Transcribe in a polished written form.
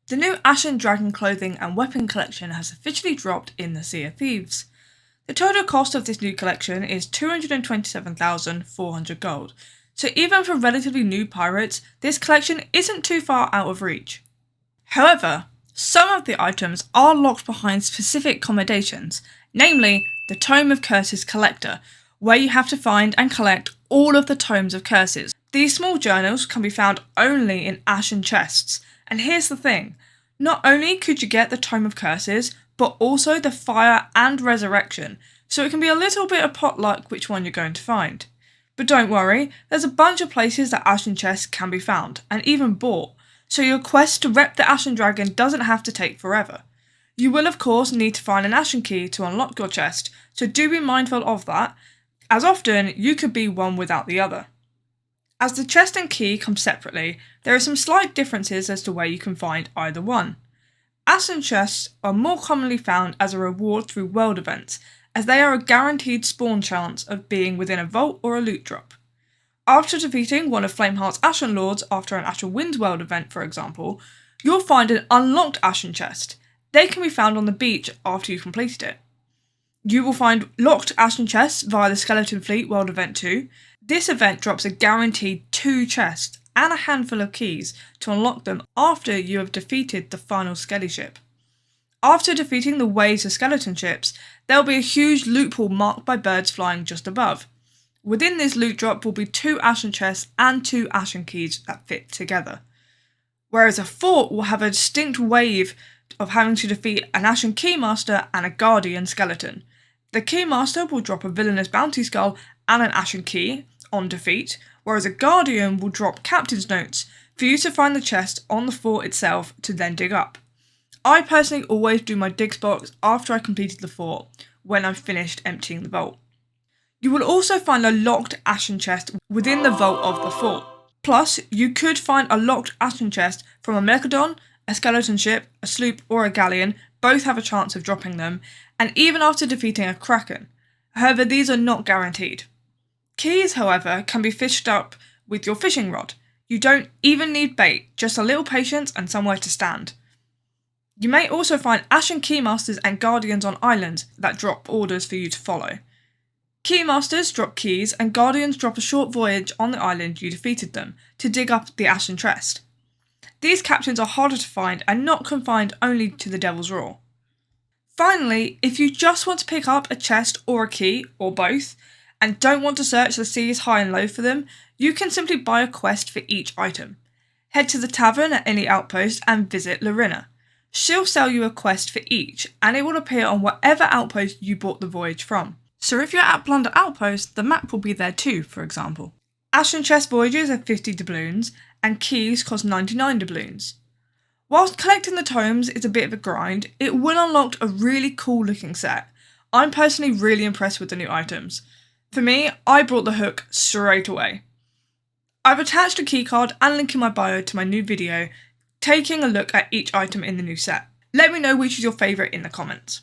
The new Ashen Dragon Clothing and Weapon Collection has officially dropped in the Sea of Thieves. The total cost of this new collection is 227,400 gold, so even for relatively new pirates, this collection isn't too far out of reach. However, some of the items are locked behind specific accommodations, namely the Tome of Curses collector, where you have to find and collect all of the Tomes of Curses. These small journals can be found only in Ashen Chests, and here's the thing, not only could you get the Tome of Curses, but also the Fire and Resurrection, so it can be a little bit of potluck which one you're going to find. But don't worry, there's a bunch of places that Ashen Chests can be found, and even bought, so your quest to rep the Ashen Dragon doesn't have to take forever. You will of course need to find an Ashen Key to unlock your chest, so do be mindful of that, as often you could be one without the other. As the chest and key come separately, there are some slight differences as to where you can find either one. Ashen Chests are more commonly found as a reward through world events, as they are a guaranteed spawn chance of being within a vault or a loot drop. After defeating one of Flameheart's Ashen Lords after an Ashen Winds world event, for example, you'll find an unlocked Ashen Chest. They can be found on the beach after you completed it. You will find locked Ashen Chests via the Skeleton Fleet World Event 2. This event drops a guaranteed 2 chests and a handful of keys to unlock them after you have defeated the final Skelly ship. After defeating the waves of skeleton ships, there will be a huge loot pool marked by birds flying just above. Within this loot drop will be 2 Ashen Chests and 2 Ashen Keys that fit together. Whereas a fort will have a distinct wave of having to defeat an Ashen Keymaster and a Guardian skeleton. The Keymaster will drop a villainous bounty skull and an Ashen Key on defeat, whereas a Guardian will drop Captain's Notes for you to find the chest on the fort itself to then dig up. I personally always do my digs box after I completed the fort, when I've finished emptying the vault. You will also find a locked Ashen Chest within the vault of the fort. Plus, you could find a locked Ashen Chest from a Megalodon, a skeleton ship, a sloop or a galleon, both have a chance of dropping them, and even after defeating a kraken. However, these are not guaranteed. Keys, however, can be fished up with your fishing rod. You don't even need bait, just a little patience and somewhere to stand. You may also find Ashen Keymasters and Guardians on islands that drop orders for you to follow. Keymasters drop keys and Guardians drop a short voyage on the island you defeated them to dig up the Ashen Chest. These captains are harder to find and not confined only to the Devil's Roar. Finally, if you just want to pick up a chest or a key, or both, and don't want to search the seas high and low for them, you can simply buy a quest for each item. Head to the tavern at any outpost and visit Lorena. She'll sell you a quest for each, and it will appear on whatever outpost you bought the voyage from. So if you're at Plunder Outpost, the map will be there too, for example. Ashen Chest voyages are 50 doubloons, and keys cost 99 doubloons. Whilst collecting the tomes is a bit of a grind, it will unlock a really cool looking set. I'm personally really impressed with the new items. For me, I brought the hook straight away. I've attached a keycard and link in my bio to my new video, taking a look at each item in the new set. Let me know which is your favourite in the comments.